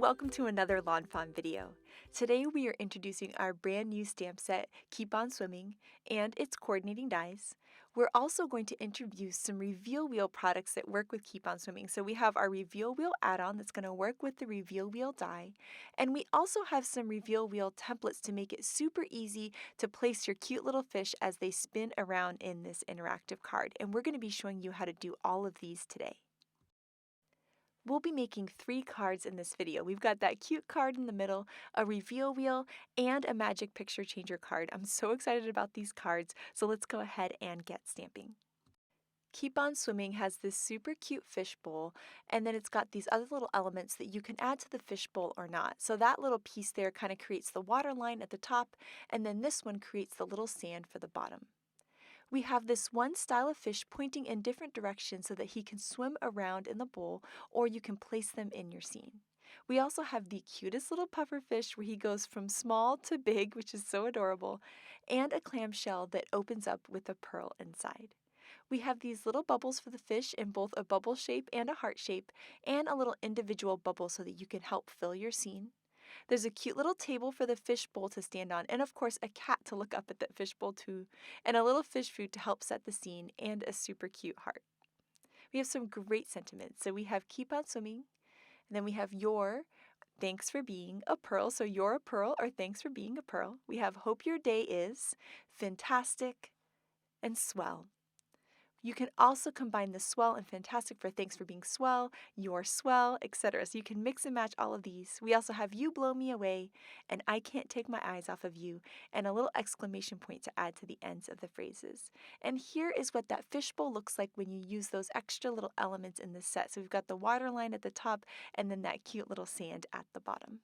welcome to another lawnfawn video. Today we are introducing our brand new stamp set, Keep On Swimming, and its coordinating dies. We're also going to introduce some reveal wheel products that work with Keep On Swimming. So we have our reveal wheel add-on that's going to work with the reveal wheel die, and we also have some reveal wheel templates to make it super easy to place your cute little fish as they spin around in this interactive card. And we're going to be showing you how to do all of these today. We'll be making 3 cards in this video. We've got that cute card in the middle, a reveal wheel, and a magic picture changer card. I'm so excited about these cards, so let's go ahead and get stamping. Keep On Swimming has this super cute fish bowl, and then it's got these other little elements that you can add to the fish bowl or not. So that little piece there kind of creates the water line at the top, and then this one creates the little sand for the bottom. We have this one style of fish pointing in different directions so that he can swim around in the bowl, or you can place them in your scene. We also have the cutest little puffer fish where he goes from small to big, which is so adorable, and a clamshell that opens up with a pearl inside. We have these little bubbles for the fish in both a bubble shape and a heart shape, and a little individual bubble so that you can help fill your scene. There's a cute little table for the fish bowl to stand on, and of course a cat to look up at that fish bowl too, and a little fish food to help set the scene, and a super cute heart. We have some great sentiments. So we have Keep On Swimming, and then we have Your, Thanks for Being a Pearl, so You're a Pearl, or Thanks for Being a Pearl. We have Hope Your Day Is, Fantastic, and Swell. You can also combine the swell and fantastic for thanks for being swell, your swell, etc. So you can mix and match all of these. We also have you blow me away, and I can't take my eyes off of you, and a little exclamation point to add to the ends of the phrases. And here is what that fishbowl looks like when you use those extra little elements in this set. So we've got the water line at the top, and then that cute little sand at the bottom.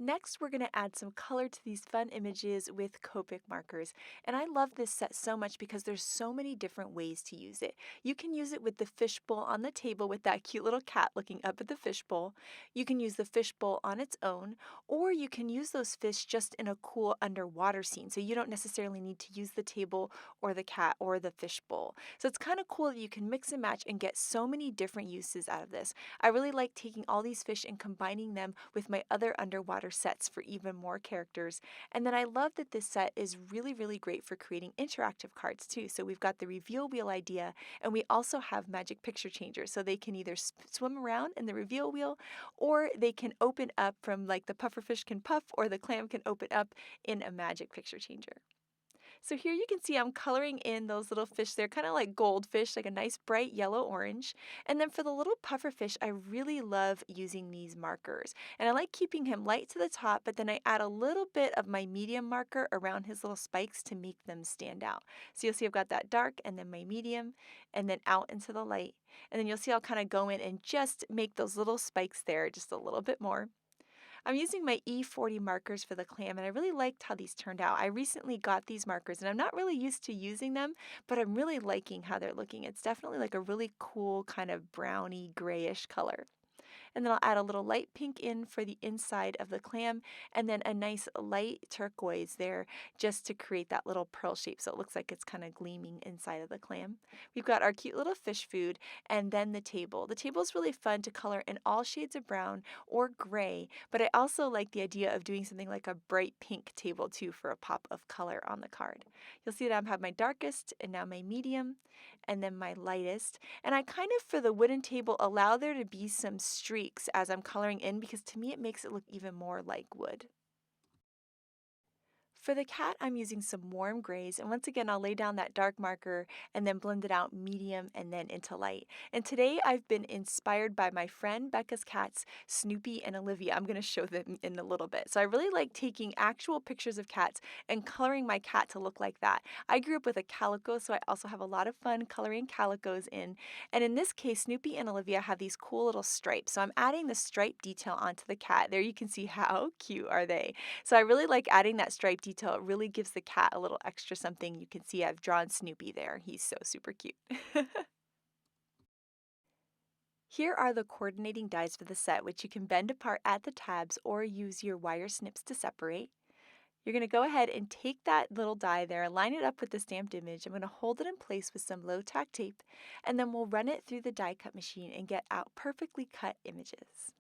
Next, we're going to add some color to these fun images with Copic markers. And I love this set so much because there's so many different ways to use it. You can use it with the fishbowl on the table with that cute little cat looking up at the fishbowl. You can use the fishbowl on its own, or you can use those fish just in a cool underwater scene. So you don't necessarily need to use the table or the cat or the fishbowl. So it's kind of cool that you can mix and match and get so many different uses out of this. I really like taking all these fish and combining them with my other underwater sets for even more characters. And then I love that this set is really great for creating interactive cards too. So we've got the reveal wheel idea, and we also have magic picture changers, so they can either swim around in the reveal wheel, or they can open up from, like, the pufferfish can puff, or the clam can open up in a magic picture changer. So here you can see I'm coloring in those little fish. They're kind of like goldfish, like a nice bright yellow orange. And then for the little puffer fish, I really love using these markers. And I like keeping him light to the top, but then I add a little bit of my medium marker around his little spikes to make them stand out. So you'll see I've got that dark and then my medium and then out into the light. And then you'll see I'll kind of go in and just make those little spikes there just a little bit more. I'm using my E40 markers for the clam, and I really liked how these turned out. I recently got these markers, and I'm not really used to using them, but I'm really liking how they're looking. It's definitely like a really cool kind of browny grayish color. And then I'll add a little light pink in for the inside of the clam, and then a nice light turquoise there just to create that little pearl shape, so it looks like it's kind of gleaming inside of the clam. We've got our cute little fish food, and then the table. The table is really fun to color in all shades of brown or gray, but I also like the idea of doing something like a bright pink table too for a pop of color on the card. You'll see that I have my darkest, and now my medium, and then my lightest. And I kind of, for the wooden table, allow there to be some streaks as I'm coloring in, because to me it makes it look even more like wood. For the cat, I'm using some warm grays, and once again, I'll lay down that dark marker and then blend it out medium and then into light. And today, I've been inspired by my friend Becca's cats, Snoopy and Olivia. I'm going to show them in a little bit. So I really like taking actual pictures of cats and coloring my cat to look like that. I grew up with a calico, so I also have a lot of fun coloring calicos in. And in this case, Snoopy and Olivia have these cool little stripes. So I'm adding the stripe detail onto the cat. There you can see how cute are they. So I really like adding that stripe detail. It really gives the cat a little extra something. You can see I've drawn Snoopy there. He's so super cute. Here are the coordinating dies for the set, which you can bend apart at the tabs or use your wire snips to separate. You're going to go ahead and take that little die there, line it up with the stamped image. I'm going to hold it in place with some low tack tape, and then we'll run it through the die cut machine and get out perfectly cut images.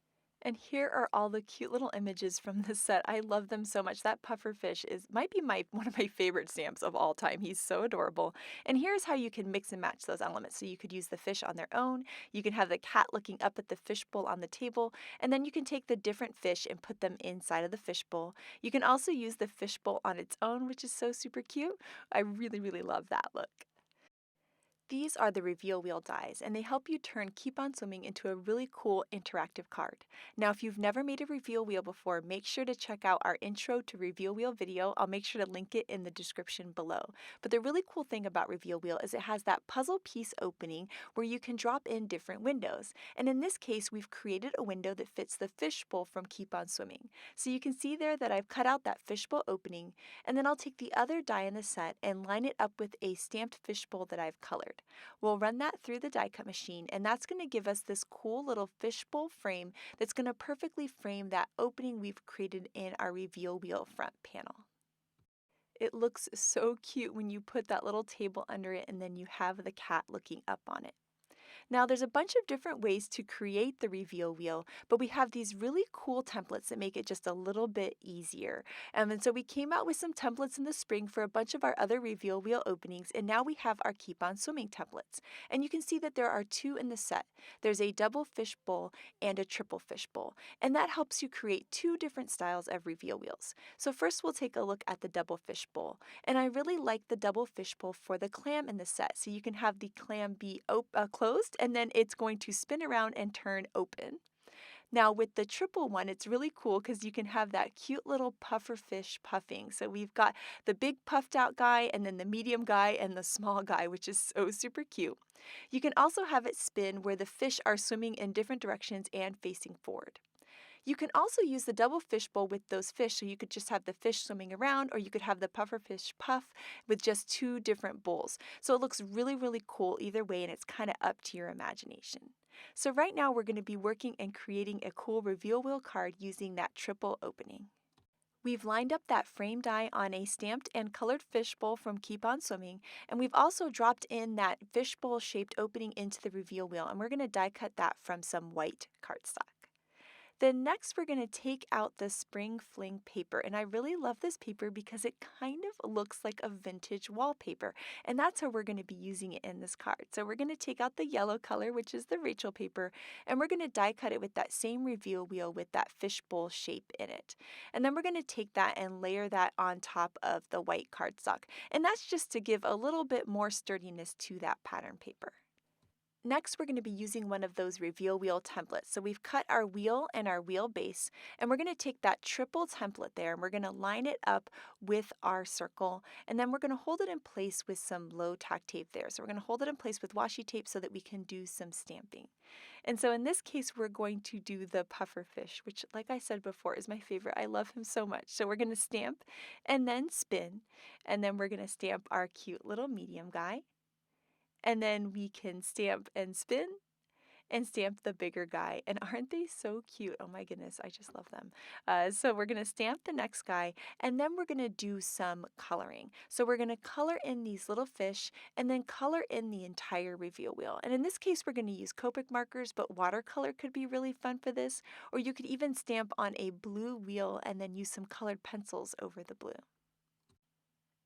And here are all the cute little images from the set. I love them so much. That puffer fish might be my one of my favorite stamps of all time. He's so adorable. And here's how you can mix and match those elements. So you could use the fish on their own. You can have the cat looking up at the fishbowl on the table, and then you can take the different fish and put them inside of the fishbowl. You can also use the fishbowl on its own, which is so super cute. I really, really love that look. These are the reveal wheel dies, and they help you turn Keep On Swimming into a really cool interactive card. Now, if you've never made a reveal wheel before, make sure to check out our intro to reveal wheel video. I'll make sure to link it in the description below. But the really cool thing about reveal wheel is it has that puzzle piece opening where you can drop in different windows. And in this case, we've created a window that fits the fishbowl from Keep On Swimming. So you can see there that I've cut out that fishbowl opening, and then I'll take the other die in the set and line it up with a stamped fishbowl that I've colored. We'll run that through the die cut machine, and that's going to give us this cool little fishbowl frame that's going to perfectly frame that opening we've created in our reveal wheel front panel. It looks so cute when you put that little table under it and then you have the cat looking up on it. Now, there's a bunch of different ways to create the reveal wheel, but we have these really cool templates that make it just a little bit easier. And so we came out with some templates in the spring for a bunch of our other reveal wheel openings, and now we have our Keep On Swimming templates. And you can see that there are two in the set. There's a double fish bowl and a triple fish bowl, and that helps you create two different styles of reveal wheels. So first we'll take a look at the double fish bowl, and I really like the double fish bowl for the clam in the set. So you can have the clam be closed, and then it's going to spin around and turn open. Now with the triple one, it's really cool because you can have that cute little puffer fish puffing. So we've got the big puffed out guy, and then the medium guy, and the small guy, which is so super cute. You can also have it spin where the fish are swimming in different directions and facing forward. You can also use the double fish bowl with those fish, so you could just have the fish swimming around, or you could have the puffer fish puff with just two different bowls. So it looks really, really cool either way, and it's kind of up to your imagination. So right now we're going to be working and creating a cool reveal wheel card using that triple opening. We've lined up that frame die on a stamped and colored fishbowl from Keep On Swimming, and we've also dropped in that fishbowl shaped opening into the reveal wheel, and we're going to die cut that from some white cardstock. Then next we're going to take out the spring fling paper, and I really love this paper because it kind of looks like a vintage wallpaper, and that's how we're going to be using it in this card. So we're going to take out the yellow color, which is the Rachel paper, and we're going to die cut it with that same reveal wheel with that fishbowl shape in it. And then we're going to take that and layer that on top of the white cardstock, and that's just to give a little bit more sturdiness to that pattern paper. Next, we're going to be using one of those reveal wheel templates. So we've cut our wheel and our wheel base, and we're going to take that triple template there, and we're going to line it up with our circle, and then we're going to hold it in place with some low tack tape there. So we're going to hold it in place with washi tape so that we can do some stamping. And so in this case, we're going to do the puffer fish, which, like I said before, is my favorite. I love him so much. So we're going to stamp and then spin, and then we're going to stamp our cute little medium guy. And then we can stamp and spin and stamp the bigger guy. And aren't they so cute? Oh my goodness, I just love them. So we're going to stamp the next guy, and then we're going to do some coloring. So we're going to color in these little fish and then color in the entire reveal wheel. And in this case, we're going to use Copic markers, but watercolor could be really fun for this. Or you could even stamp on a blue wheel and then use some colored pencils over the blue.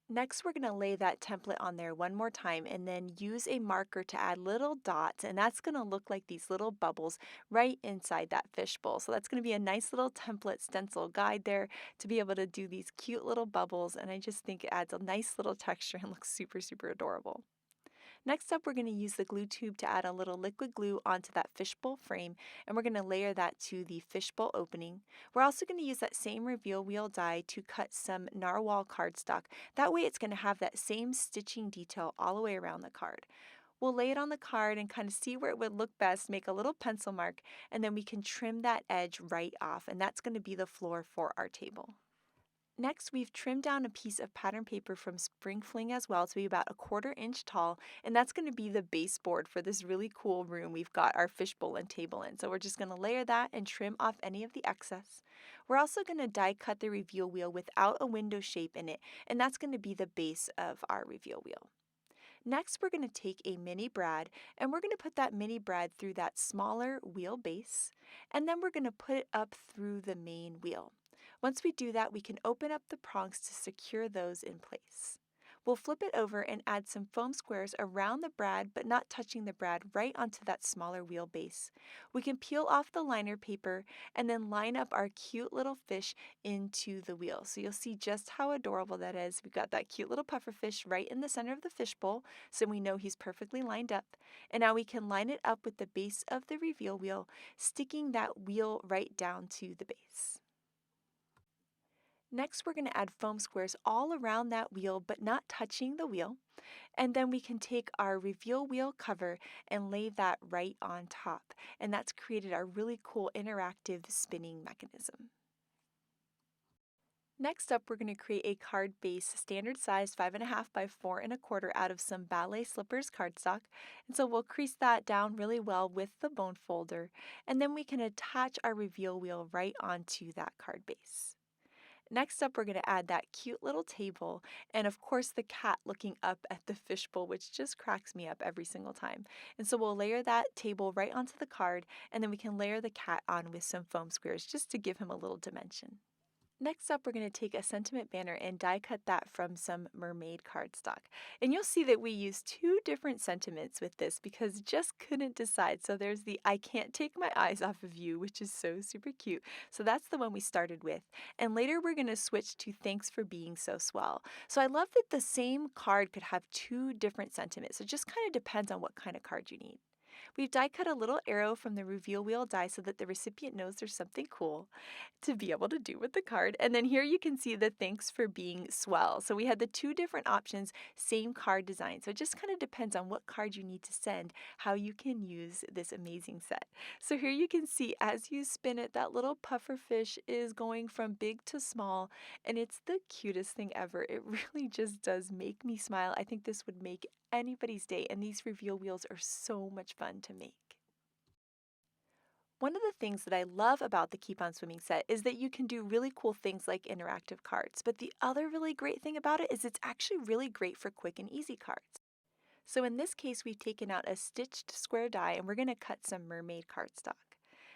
Next, we're going to lay that template on there one more time and then use a marker to add little dots, and that's going to look like these little bubbles right inside that fishbowl. So that's going to be a nice little template stencil guide there to be able to do these cute little bubbles, and I just think it adds a nice little texture and looks super, super adorable. Next up, we're going to use the glue tube to add a little liquid glue onto that fishbowl frame, and we're going to layer that to the fishbowl opening. We're also going to use that same reveal wheel die to cut some narwhal cardstock. That way it's going to have that same stitching detail all the way around the card. We'll lay it on the card and kind of see where it would look best, make a little pencil mark, and then we can trim that edge right off, and that's going to be the floor for our table. Next, we've trimmed down a piece of pattern paper from Spring Fling as well to be about a 1/4 inch tall, and that's going to be the baseboard for this really cool room we've got our fishbowl and table in. So we're just going to layer that and trim off any of the excess. We're also going to die cut the reveal wheel without a window shape in it, and that's going to be the base of our reveal wheel. Next, we're going to take a mini brad and we're going to put that mini brad through that smaller wheel base, and then we're going to put it up through the main wheel. Once we do that, we can open up the prongs to secure those in place. We'll flip it over and add some foam squares around the brad, but not touching the brad, right onto that smaller wheel base. We can peel off the liner paper and then line up our cute little fish into the wheel. So you'll see just how adorable that is. We've got that cute little puffer fish right in the center of the fishbowl, so we know he's perfectly lined up. And now we can line it up with the base of the reveal wheel, sticking that wheel right down to the base. Next, we're going to add foam squares all around that wheel, but not touching the wheel. And then we can take our reveal wheel cover and lay that right on top. And that's created our really cool interactive spinning mechanism. Next up, we're going to create a card base, standard size 5.5 by 4.25 out of some Ballet Slippers cardstock. And so we'll crease that down really well with the bone folder. And then we can attach our reveal wheel right onto that card base. Next up, we're going to add that cute little table, and of course the cat looking up at the fishbowl, which just cracks me up every single time. And so we'll layer that table right onto the card, and then we can layer the cat on with some foam squares just to give him a little dimension. Next up, we're going to take a sentiment banner and die cut that from some mermaid cardstock. And you'll see that we use two different sentiments with this because just couldn't decide. So there's the I can't take my eyes off of you, which is so super cute. So that's the one we started with. And later we're going to switch to thanks for being so swell. So I love that the same card could have two different sentiments. It just kind of depends on what kind of card you need. We've die cut a little arrow from the reveal wheel die so that the recipient knows there's something cool to be able to do with the card. And then here you can see the thanks for being swell. So we had the two different options, same card design. So it just kind of depends on what card you need to send, how you can use this amazing set. So here you can see as you spin it, that little puffer fish is going from big to small, and it's the cutest thing ever. It really just does make me smile. I think this would make anybody's day, and these reveal wheels are so much fun to make. One of the things that I love about the Keep On Swimming set is that you can do really cool things like interactive cards, but the other really great thing about it is it's actually really great for quick and easy cards. So in this case, we've taken out a stitched square die and we're going to cut some mermaid cardstock.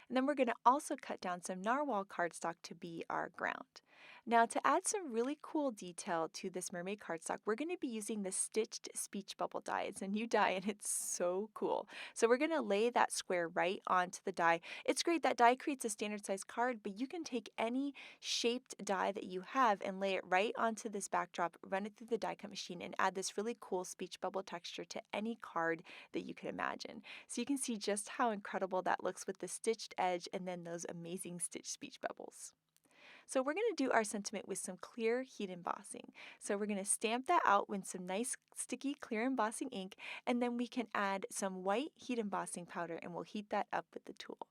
And then we're going to also cut down some narwhal cardstock to be our ground. Now, to add some really cool detail to this mermaid cardstock, we're going to be using the stitched speech bubble die. It's a new die and it's so cool. So we're going to lay that square right onto the die. It's great, that die creates a standard size card, but you can take any shaped die that you have and lay it right onto this backdrop, run it through the die cut machine, and add this really cool speech bubble texture to any card that you can imagine. So you can see just how incredible that looks with the stitched edge and then those amazing stitched speech bubbles. So we're going to do our sentiment with some clear heat embossing. So we're going to stamp that out with some nice sticky clear embossing ink, and then we can add some white heat embossing powder and we'll heat that up with the tool.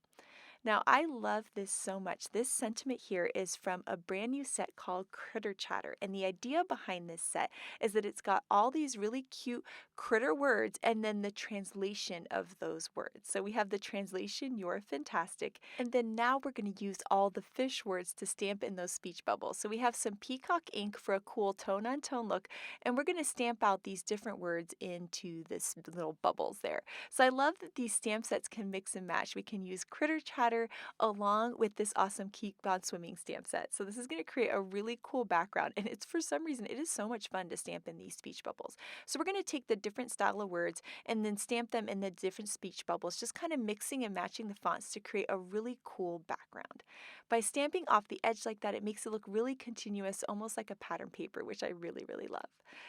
Now, I love this so much. This sentiment here is from a brand new set called Critter Chatter. And the idea behind this set is that it's got all these really cute critter words and then the translation of those words. So we have the translation, you're fantastic. And then now we're going to use all the fish words to stamp in those speech bubbles. So we have some peacock ink for a cool tone on tone look. And we're going to stamp out these different words into this little bubbles there. So I love that these stamp sets can mix and match. We can use Critter Chatter along with this awesome Keep On Swimming stamp set. So this is going to create a really cool background, and it's for some reason it is so much fun to stamp in these speech bubbles. So we're going to take the different style of words and then stamp them in the different speech bubbles, just kind of mixing and matching the fonts to create a really cool background. By stamping off the edge like that, it makes it look really continuous, almost like a pattern paper, which I really, really love.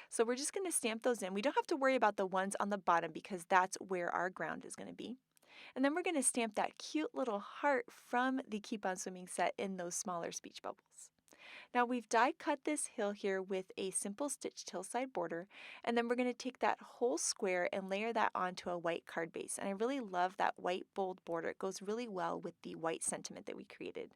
So we're just going to stamp those in. We don't have to worry about the ones on the bottom because that's where our ground is going to be. And then we're going to stamp that cute little heart from the Keep On Swimming set in those smaller speech bubbles. Now we've die cut this hill here with a simple stitched hillside border, and then we're going to take that whole square and layer that onto a white card base. And I really love that white bold border. It goes really well with the white sentiment that we created.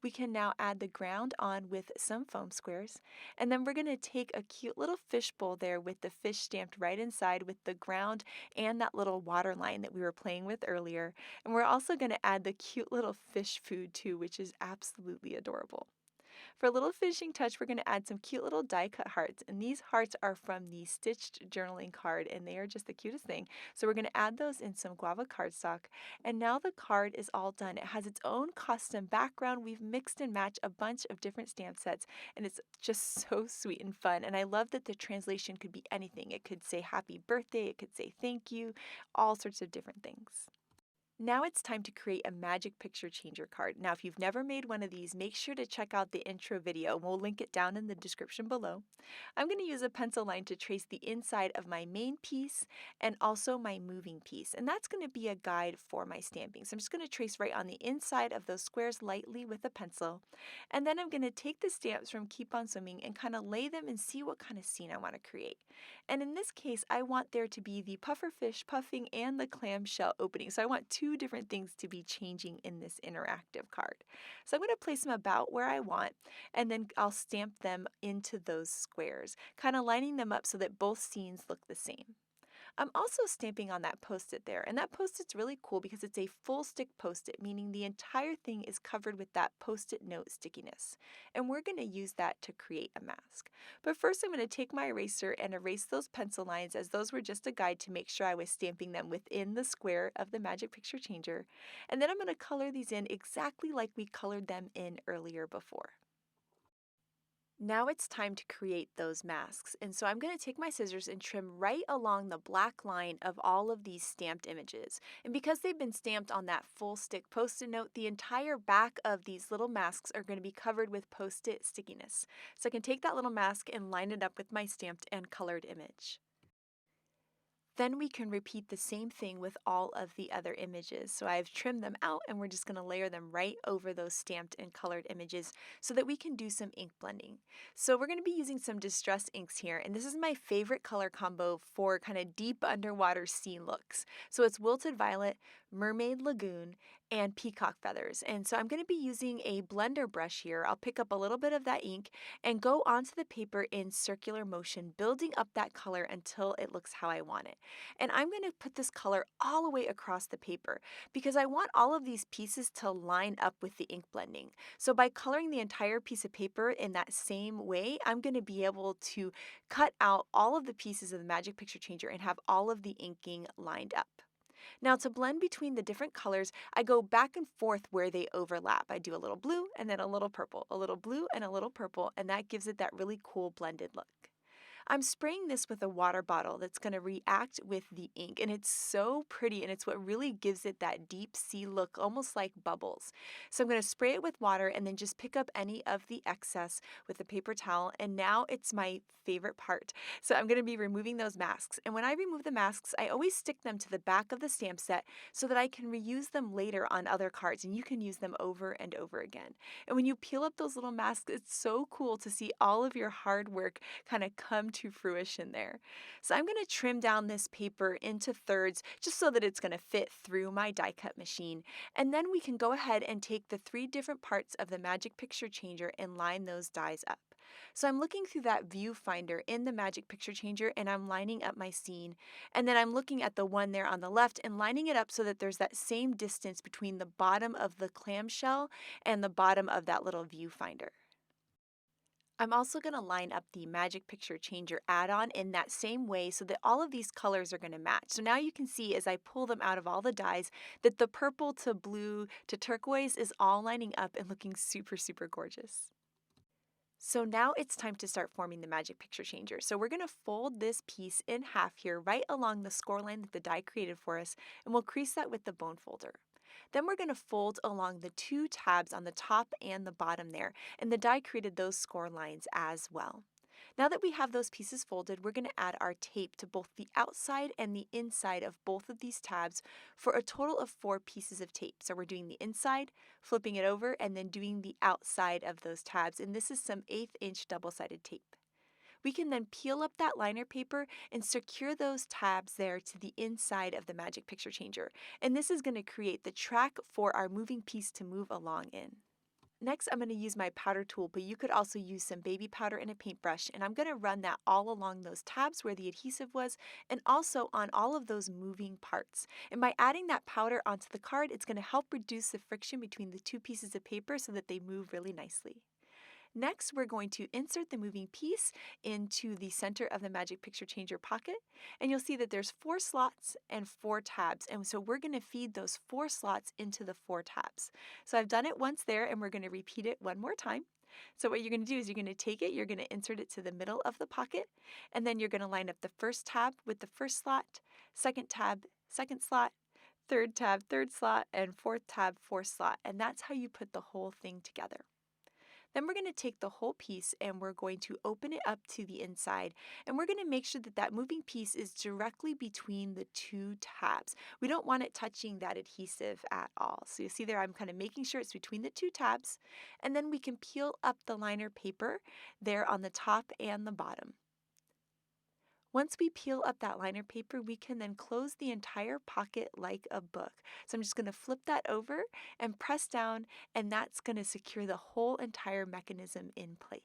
We can now add the ground on with some foam squares, and then we're going to take a cute little fish bowl there with the fish stamped right inside with the ground and that little water line that we were playing with earlier. And we're also going to add the cute little fish food too, which is absolutely adorable. For a little finishing touch, we're going to add some cute little die cut hearts, and these hearts are from the stitched journaling card, and they are just the cutest thing. So we're going to add those in some guava cardstock, and now the card is all done. It has its own custom background. We've mixed and matched a bunch of different stamp sets, and it's just so sweet and fun. And I love that the translation could be anything. It could say happy birthday, it could say thank you, all sorts of different things. Now it's time to create a magic picture changer card. Now, if you've never made one of these, make sure to check out the intro video. We'll link it down in the description below. I'm going to use a pencil line to trace the inside of my main piece and also my moving piece. And that's going to be a guide for my stamping. So I'm just going to trace right on the inside of those squares lightly with a pencil. And then I'm going to take the stamps from Keep on Swimming and kind of lay them and see what kind of scene I want to create. And in this case, I want there to be the pufferfish puffing and the clamshell opening. So I want two different things to be changing in this interactive card. So I'm going to place them about where I want, and then I'll stamp them into those squares, kind of lining them up so that both scenes look the same. I'm also stamping on that post-it there, and that post-it's really cool because it's a full stick post-it, meaning the entire thing is covered with that post-it note stickiness. And we're going to use that to create a mask. But first I'm going to take my eraser and erase those pencil lines, as those were just a guide to make sure I was stamping them within the square of the Magic Picture Changer. And then I'm going to color these in exactly like we colored them in earlier before. Now it's time to create those masks, and so I'm going to take my scissors and trim right along the black line of all of these stamped images. And because they've been stamped on that full stick post-it note, the entire back of these little masks are going to be covered with post-it stickiness. So I can take that little mask and line it up with my stamped and colored image. Then we can repeat the same thing with all of the other images. So I've trimmed them out, and we're just going to layer them right over those stamped and colored images so that we can do some ink blending. So we're going to be using some distress inks here, and this is my favorite color combo for kind of deep underwater scene looks. So it's Wilted Violet, Mermaid Lagoon, and Peacock Feathers. And so I'm going to be using a blender brush here. I'll pick up a little bit of that ink and go onto the paper in circular motion, building up that color until it looks how I want it. And I'm going to put this color all the way across the paper because I want all of these pieces to line up with the ink blending. So by coloring the entire piece of paper in that same way, I'm going to be able to cut out all of the pieces of the Magic Picture Changer and have all of the inking lined up. Now, to blend between the different colors, I go back and forth where they overlap. I do a little blue and then a little purple, a little blue and a little purple, and that gives it that really cool blended look. I'm spraying this with a water bottle that's going to react with the ink, and it's so pretty, and it's what really gives it that deep sea look, almost like bubbles. So I'm going to spray it with water and then just pick up any of the excess with a paper towel, and now it's my favorite part. So I'm going to be removing those masks, and when I remove the masks, I always stick them to the back of the stamp set so that I can reuse them later on other cards, and you can use them over and over again. And when you peel up those little masks, it's so cool to see all of your hard work kind of come to fruition there. So I'm going to trim down this paper into thirds just so that it's going to fit through my die cut machine. And then we can go ahead and take the three different parts of the Magic Picture Changer and line those dies up. So I'm looking through that viewfinder in the Magic Picture Changer, and I'm lining up my scene. And then I'm looking at the one there on the left and lining it up so that there's that same distance between the bottom of the clamshell and the bottom of that little viewfinder. I'm also going to line up the Magic Picture Changer add-on in that same way so that all of these colors are going to match. So now you can see as I pull them out of all the dies that the purple to blue to turquoise is all lining up and looking super, super gorgeous. So now it's time to start forming the Magic Picture Changer. So we're going to fold this piece in half here right along the score line that the die created for us, and we'll crease that with the bone folder. Then we're going to fold along the two tabs on the top and the bottom there, and the die created those score lines as well. Now that we have those pieces folded, we're going to add our tape to both the outside and the inside of both of these tabs for a total of 4 pieces of tape. So we're doing the inside, flipping it over, and then doing the outside of those tabs, and this is some 1/8 inch double-sided tape. We can then peel up that liner paper and secure those tabs there to the inside of the Magic Picture Changer. And this is going to create the track for our moving piece to move along in. Next, I'm going to use my powder tool, but you could also use some baby powder and a paintbrush, and I'm going to run that all along those tabs where the adhesive was and also on all of those moving parts. And by adding that powder onto the card, it's going to help reduce the friction between the two pieces of paper so that they move really nicely. Next, we're going to insert the moving piece into the center of the Magic Picture Changer pocket, and you'll see that there's 4 slots and 4 tabs, and so we're going to feed those 4 slots into the 4 tabs. So I've done it once there, and we're going to repeat it one more time. So what you're going to do is you're going to take it, you're going to insert it to the middle of the pocket, and then you're going to line up the first tab with the first slot, second tab, second slot, third tab, third slot, and fourth tab, fourth slot, and that's how you put the whole thing together. Then we're going to take the whole piece and we're going to open it up to the inside, and we're going to make sure that that moving piece is directly between the 2 tabs. We don't want it touching that adhesive at all. So you see there I'm kind of making sure it's between the 2 tabs, and then we can peel up the liner paper there on the top and the bottom. Once we peel up that liner paper, we can then close the entire pocket like a book. So I'm just going to flip that over and press down, and that's going to secure the whole entire mechanism in place.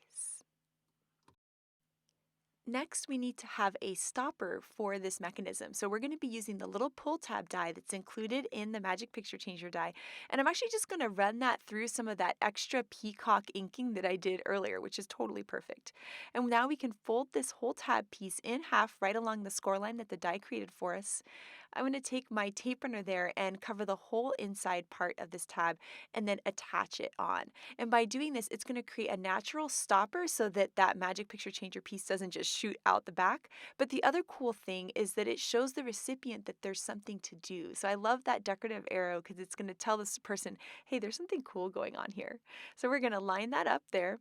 Next, we need to have a stopper for this mechanism. So we're going to be using the little pull tab die that's included in the Magic Picture Changer die. And I'm actually just going to run that through some of that extra peacock inking that I did earlier, which is totally perfect. And now we can fold this whole tab piece in half right along the score line that the die created for us. I'm going to take my tape runner there and cover the whole inside part of this tab and then attach it on. And by doing this, it's going to create a natural stopper so that that Magic Picture Changer piece doesn't just shoot out the back. But the other cool thing is that it shows the recipient that there's something to do. So I love that decorative arrow because it's going to tell this person, hey, there's something cool going on here. So we're going to line that up there.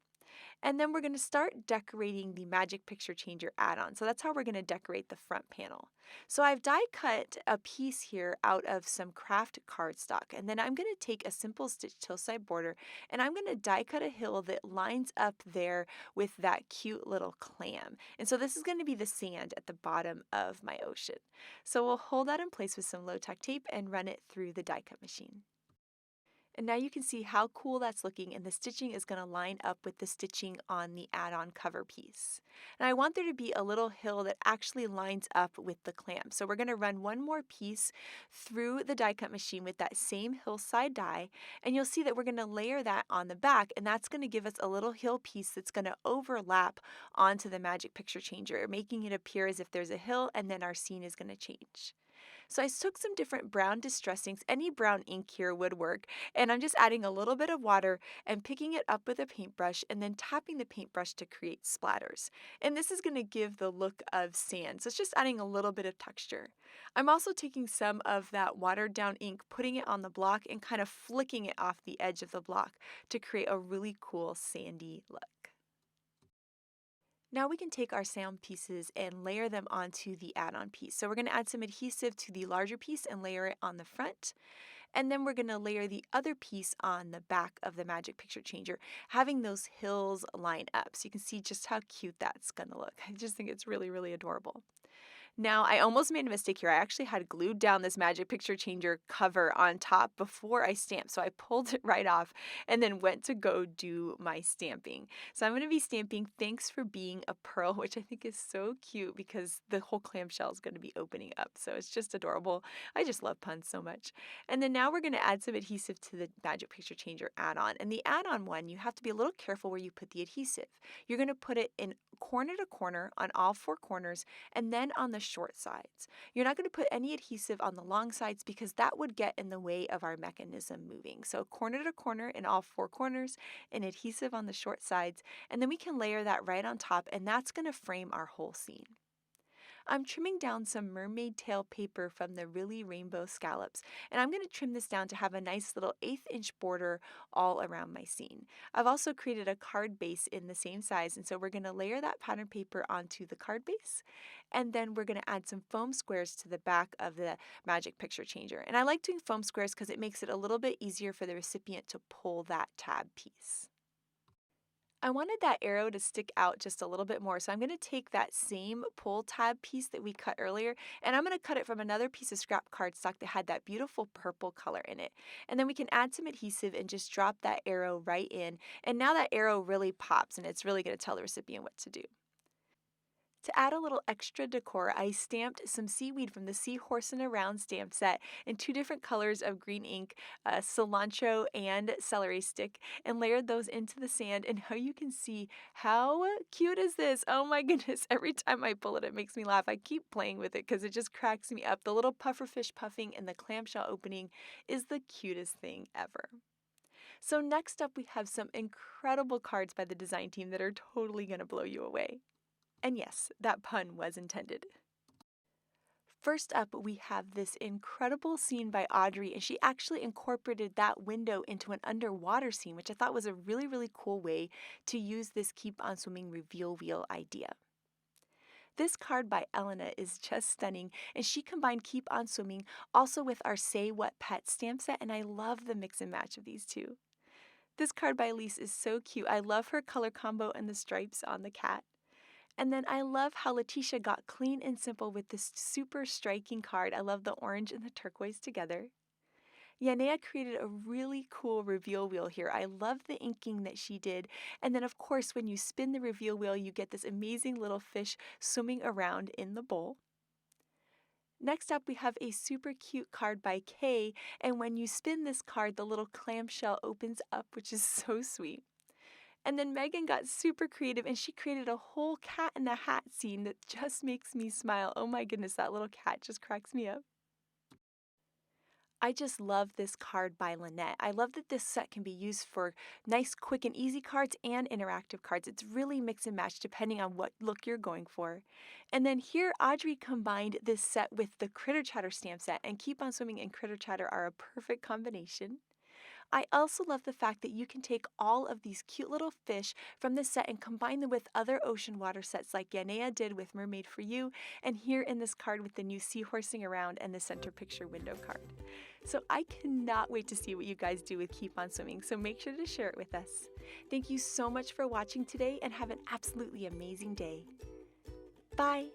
And then we're going to start decorating the Magic Picture Changer add-on. So that's how we're going to decorate the front panel. So I've die cut a piece here out of some craft cardstock. And then I'm going to take a simple stitched hillside border and I'm going to die cut a hill that lines up there with that cute little clam. And so this is going to be the sand at the bottom of my ocean. So we'll hold that in place with some low tack tape and run it through the die cut machine. And now you can see how cool that's looking, and the stitching is going to line up with the stitching on the add-on cover piece. And I want there to be a little hill that actually lines up with the clam. So we're going to run one more piece through the die cut machine with that same hillside die, and you'll see that we're going to layer that on the back, and that's going to give us a little hill piece that's going to overlap onto the Magic Picture Changer, making it appear as if there's a hill and then our scene is going to change. So I took some different brown distress inks, any brown ink here would work, and I'm just adding a little bit of water and picking it up with a paintbrush and then tapping the paintbrush to create splatters. And this is going to give the look of sand, so it's just adding a little bit of texture. I'm also taking some of that watered down ink, putting it on the block and kind of flicking it off the edge of the block to create a really cool sandy look. Now we can take our sound pieces and layer them onto the add-on piece. So we're going to add some adhesive to the larger piece and layer it on the front. And then we're going to layer the other piece on the back of the Magic Picture Changer, having those hills line up. So you can see just how cute that's going to look. I just think it's really, really adorable. Now, I almost made a mistake here. I actually had glued down this Magic Picture Changer cover on top before I stamped. So I pulled it right off and then went to go do my stamping. So I'm going to be stamping Thanks for Being a Pearl, which I think is so cute because the whole clamshell is going to be opening up. So it's just adorable. I just love puns so much. And then now we're going to add some adhesive to the Magic Picture Changer add-on. And the add-on one, you have to be a little careful where you put the adhesive. You're going to put it in corner to corner on all 4 corners and then on the short sides. You're not going to put any adhesive on the long sides because that would get in the way of our mechanism moving. So corner to corner in all 4 corners and adhesive on the short sides, and then we can layer that right on top, and that's going to frame our whole scene. I'm trimming down some mermaid tail paper from the Really Rainbow Scallops, and I'm going to trim this down to have a nice little 1/8 inch border all around my scene. I've also created a card base in the same size, and so we're going to layer that pattern paper onto the card base, and then we're going to add some foam squares to the back of the Magic Picture Changer. And I like doing foam squares because it makes it a little bit easier for the recipient to pull that tab piece. I wanted that arrow to stick out just a little bit more, so I'm going to take that same pull tab piece that we cut earlier, and I'm going to cut it from another piece of scrap cardstock that had that beautiful purple color in it. And then we can add some adhesive and just drop that arrow right in, and now that arrow really pops, and it's really going to tell the recipient what to do. To add a little extra decor, I stamped some seaweed from the Seahorse and Around stamp set in two different colors of green ink, cilantro and celery stick, and layered those into the sand. And now you can see how cute is this? Oh my goodness, every time I pull it, it makes me laugh. I keep playing with it because it just cracks me up. The little pufferfish puffing and the clamshell opening is the cutest thing ever. So next up, we have some incredible cards by the design team that are totally going to blow you away. And yes, that pun was intended. First up, we have this incredible scene by Audrey, and she actually incorporated that window into an underwater scene, which I thought was a really, really cool way to use this Keep on Swimming reveal wheel idea. This card by Elena is just stunning, and she combined Keep on Swimming also with our Say What Pet stamp set, and I love the mix and match of these two. This card by Elise is so cute. I love her color combo and the stripes on the cat. And then I love how Letitia got clean and simple with this super striking card. I love the orange and the turquoise together. Yanea created a really cool reveal wheel here. I love the inking that she did. And then of course, when you spin the reveal wheel, you get this amazing little fish swimming around in the bowl. Next up, we have a super cute card by Kay, and when you spin this card, the little clamshell opens up, which is so sweet. And then Megan got super creative, and she created a whole cat in a hat scene that just makes me smile. Oh my goodness, that little cat just cracks me up. I just love this card by Lynette. I love that this set can be used for nice, quick, and easy cards and interactive cards. It's really mix and match depending on what look you're going for. And then here, Audrey combined this set with the Critter Chatter stamp set, and Keep on Swimming and Critter Chatter are a perfect combination. I also love the fact that you can take all of these cute little fish from this set and combine them with other ocean water sets like Yanea did with Mermaid for You, and here in this card with the new Seahorsing Around and the center picture window card. So I cannot wait to see what you guys do with Keep on Swimming, so make sure to share it with us. Thank you so much for watching today, and have an absolutely amazing day. Bye!